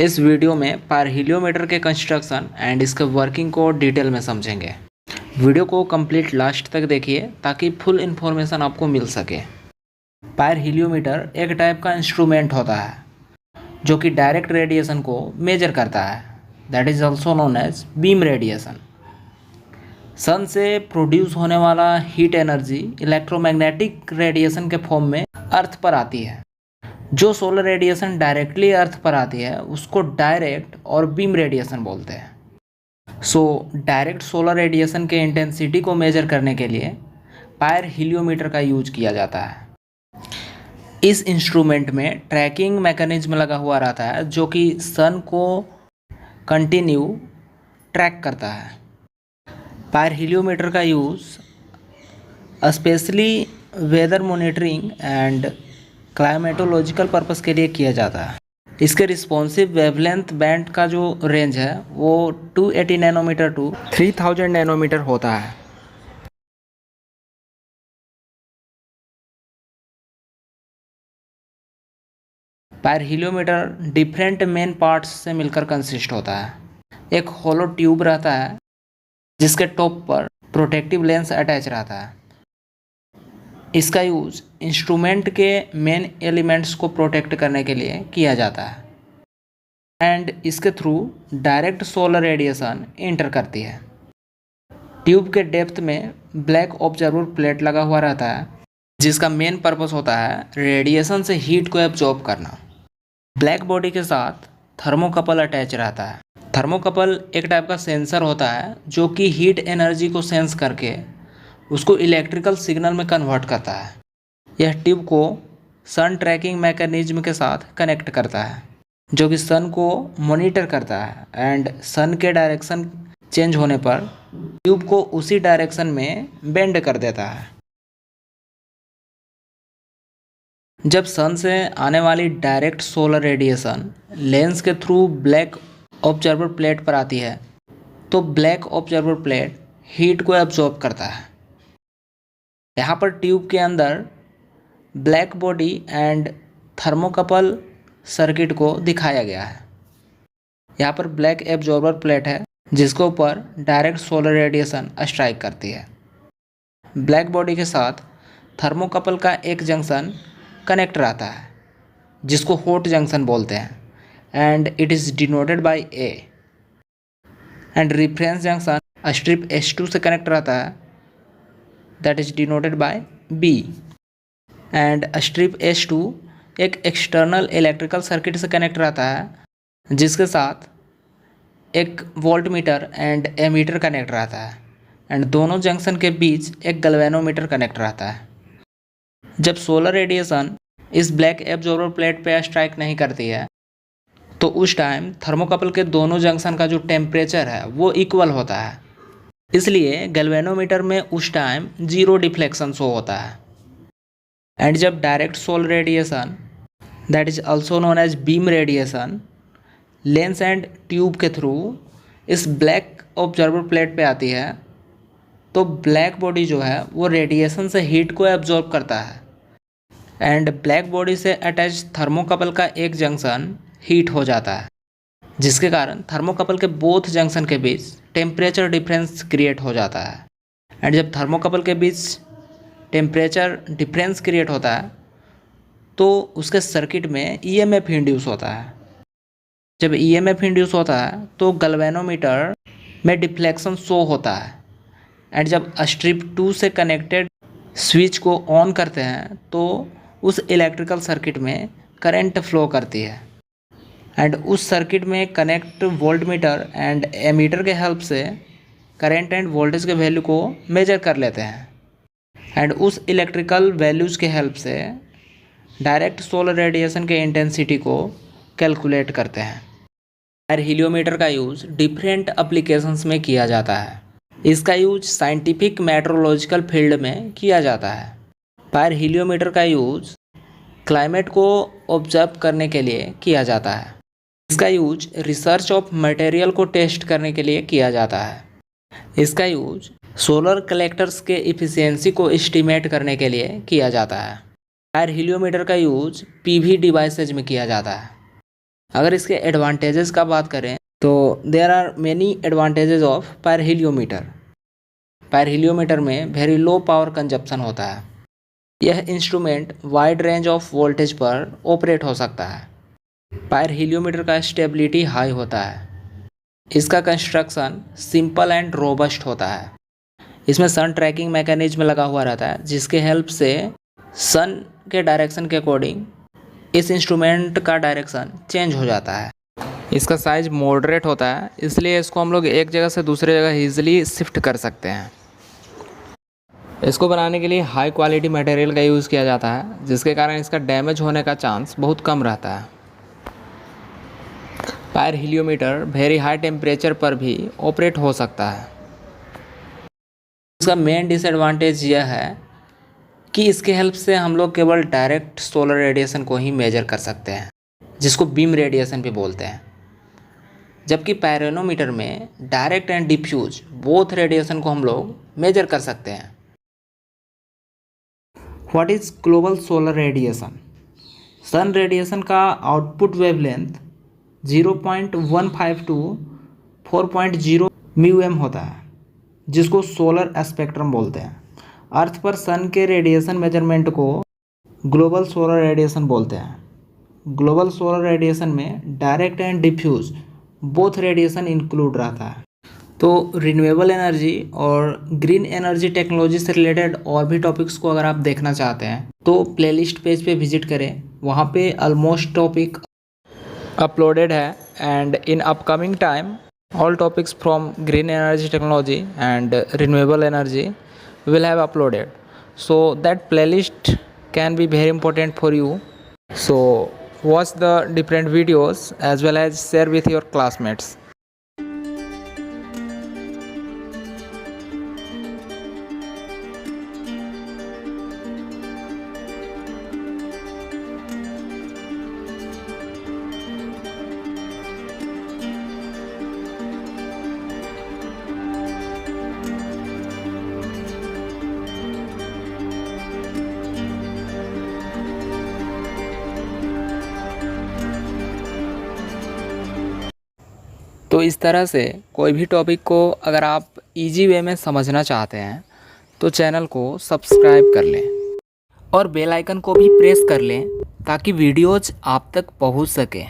इस वीडियो में पारहेलियोमीटर के कंस्ट्रक्शन एंड इसके वर्किंग को डिटेल में समझेंगे। वीडियो को कंप्लीट लास्ट तक देखिए ताकि फुल इन्फॉर्मेशन आपको मिल सके। पारहेलियोमीटर एक टाइप का इंस्ट्रूमेंट होता है जो कि डायरेक्ट रेडिएशन को मेजर करता है, that is also known as beam radiation. Sun से प्रोड्यूस होने वाला हीट एनर्जी इलेक्ट्रोमैग्नेटिक रेडिएशन के फॉर्म में अर्थ पर आती है। जो सोलर रेडिएशन डायरेक्टली अर्थ पर आती है उसको डायरेक्ट और बीम रेडिएशन बोलते हैं। सो डायरेक्ट सोलर रेडिएशन के इंटेंसिटी को मेजर करने के लिए पारहेलियोमीटर का यूज किया जाता है। इस इंस्ट्रूमेंट में ट्रैकिंग मैकेनिज्म लगा हुआ रहता है जो कि सन को कंटिन्यू ट्रैक करता है। पारहेलियोमीटर का use specially weather monitoring and climatological purpose के लिए किया जाता है। इसके रिस्पॉन्सिव वेवलेंथ बैंड का जो रेंज है वो 280 नैनोमीटर टू 3000 नैनोमीटर होता है। पारहेलियोमीटर डिफरेंट मेन पार्ट्स से मिलकर कंसिस्ट होता है। एक होलो ट्यूब रहता है जिसके टॉप पर प्रोटेक्टिव लेंस अटैच रहता है। इसका यूज़ इंस्ट्रूमेंट के मेन एलिमेंट्स को प्रोटेक्ट करने के लिए किया जाता है एंड इसके through direct solar radiation inter करती है। ट्यूब के डेप्थ में ब्लैक ऑब्जर्वर प्लेट लगा हुआ रहता है जिसका मेन पर्पस होता है रेडिएशन से हीट को एब्जॉर्ब करना। ब्लैक बॉडी के साथ थर्मोकपल अटैच रहता है। थर्मोकपल एक टाइप का सेंसर होता है जो कि हीट एनर्जी को सेंस करके उसको इलेक्ट्रिकल सिग्नल में कन्वर्ट करता है। यह ट्यूब को सन ट्रैकिंग मैकेनिज्म के साथ कनेक्ट करता है जो कि सन को मॉनिटर करता है एंड सन के डायरेक्शन चेंज होने पर ट्यूब को उसी डायरेक्शन में बेंड कर देता है। जब सन से आने वाली डायरेक्ट सोलर रेडिएशन लेंस के थ्रू ब्लैक ऑब्जर्वर प्लेट पर आती है तो ब्लैक ऑब्जर्वर प्लेट हीट को एब्जॉर्ब करता है। यहाँ पर ट्यूब के अंदर black body and thermocouple circuit को दिखाया गया है। यहाँ पर ब्लैक एब्जॉर्बर प्लेट है जिसके ऊपर डायरेक्ट सोलर रेडिएशन स्ट्राइक करती है। ब्लैक बॉडी के साथ थर्मोकपल का एक जंक्शन कनेक्ट रहता है जिसको हॉट जंक्शन बोलते हैं and it is denoted by A and reference junction strip S2 से कनेक्ट रहता है that is denoted by B and strip S2 एक एक्सटर्नल इलेक्ट्रिकल सर्किट से कनेक्ट रहता है जिसके साथ एक voltmeter and ammeter connect रहता है एंड दोनों जंक्शन के बीच एक गैल्वेनोमीटर कनेक्ट रहता है। जब सोलर रेडिएशन इस ब्लैक एब्जॉर्बर प्लेट पे स्ट्राइक नहीं करती है तो उस टाइम थर्मोकपल के दोनों जंक्शन का जो टेम्परेचर है वो इक्वल होता है, इसलिए गैल्वेनोमीटर में उस टाइम जीरो डिफ्लेक्शन शो होता है। एंड जब direct solar radiation that is also known as beam radiation lens and tube के थ्रू इस ब्लैक ऑब्जर्वर प्लेट पे आती है तो ब्लैक बॉडी जो है वो रेडिएशन से हीट को एब्जॉर्ब करता है एंड ब्लैक बॉडी से अटैच थर्मोकपल का एक जंक्शन हीट हो जाता है जिसके कारण थर्मोकपल के बोथ जंक्शन के बीच टेम्परेचर डिफरेंस क्रिएट हो जाता है। एंड जब थर्मोकपल के बीच टेम्परेचर डिफरेंस क्रिएट होता है तो उसके सर्किट में EMF इंड्यूस होता है। जब EMF इंड्यूस होता है तो गैल्वेनोमीटर में डिफ्लेक्शन शो होता है एंड जब स्ट्रिप 2 से कनेक्टेड स्विच को ऑन करते हैं तो उस इलेक्ट्रिकल सर्किट में करंट फ्लो करती है एंड उस सर्किट में connect voltmeter and ammeter के हेल्प से करंट एंड वोल्टेज के वैल्यू को मेजर कर लेते हैं एंड उस इलेक्ट्रिकल वैल्यूज़ के हेल्प से डायरेक्ट सोलर रेडिएशन के इंटेंसिटी को कैलकुलेट करते हैं। पारहेलियोमीटर का यूज़ डिफरेंट एप्लीकेशंस में किया जाता है। इसका यूज साइंटिफिक मेट्रोलॉजिकल फील्ड में किया जाता है। पारहेलियोमीटर का यूज क्लाइमेट को ऑब्जर्व करने के लिए किया जाता है। इसका यूज रिसर्च ऑफ मटेरियल को टेस्ट करने के लिए किया जाता है। इसका यूज सोलर कलेक्टर्स के इफ़िशियंसी को एस्टिमेट करने के लिए किया जाता है। पारहेलियोमीटर का यूज PV डिवाइसेज में किया जाता है। अगर इसके एडवांटेजेस का बात करें तो there are many advantages of pyrheliometer. Pyrheliometer में वेरी लो पावर कंजप्शन होता है। यह instrument wide range of voltage पर ऑपरेट हो सकता है। पायरहिलियोमीटर का स्टेबिलिटी हाई होता है। इसका कंस्ट्रक्शन सिंपल एंड रोबस्ट होता है। इसमें सन ट्रैकिंग मैकेनिज्म लगा हुआ रहता है, जिसके हेल्प से सन के डायरेक्शन के अकॉर्डिंग इस इंस्ट्रूमेंट का डायरेक्शन चेंज हो जाता है। इसका साइज मॉडरेट होता है, इसलिए इसको हम लोग एक जगह से दूसरे जगह ईजिली शिफ्ट कर सकते हैं। इसको बनाने के लिए हाई क्वालिटी मटेरियल का यूज़ किया जाता है, जिसके कारण इसका डैमेज होने का चांस बहुत कम रहता है। पायरहिलियोमीटर वेरी हाई टेम्परेचर पर भी ऑपरेट हो सकता है। इसका मेन डिसएडवांटेज यह है कि इसके हेल्प से हम लोग केवल डायरेक्ट सोलर रेडिएशन को ही मेजर कर सकते हैं, जिसको बीम रेडिएशन भी बोलते हैं। जबकि पायरोनोमीटर में direct and diffuse both radiation को हम लोग मेजर कर सकते हैं। What is global solar radiation? Sun radiation का आउटपुट वेवलेंथ 0.15 टू 4.0 म्यूएम होता है, जिसको सोलर स्पेक्ट्रम बोलते हैं। अर्थ पर सन के रेडिएशन मेजरमेंट को ग्लोबल सोलर रेडिएशन बोलते हैं। ग्लोबल सोलर रेडिएशन में direct and diffuse both radiation include रहता है। तो रिन्यूएबल एनर्जी और ग्रीन एनर्जी टेक्नोलॉजी से रिलेटेड और भी टॉपिक्स को अगर आप देखना चाहते हैं तो प्लेलिस्ट पेज पे विजिट करें, वहाँ पे ऑलमोस्ट टॉपिक अपलोडेड है। And in upcoming time all topics from green energy technology and renewable energy will have uploaded, so that playlist can be very important for you. So watch the different videos as well as share with your classmates. तो इस तरह से कोई भी topic को अगर आप easy way में समझना चाहते हैं तो चैनल को सब्सक्राइब कर लें और बेल आइकन को भी प्रेस कर लें, ताकि वीडियोज़ आप तक पहुंच सके।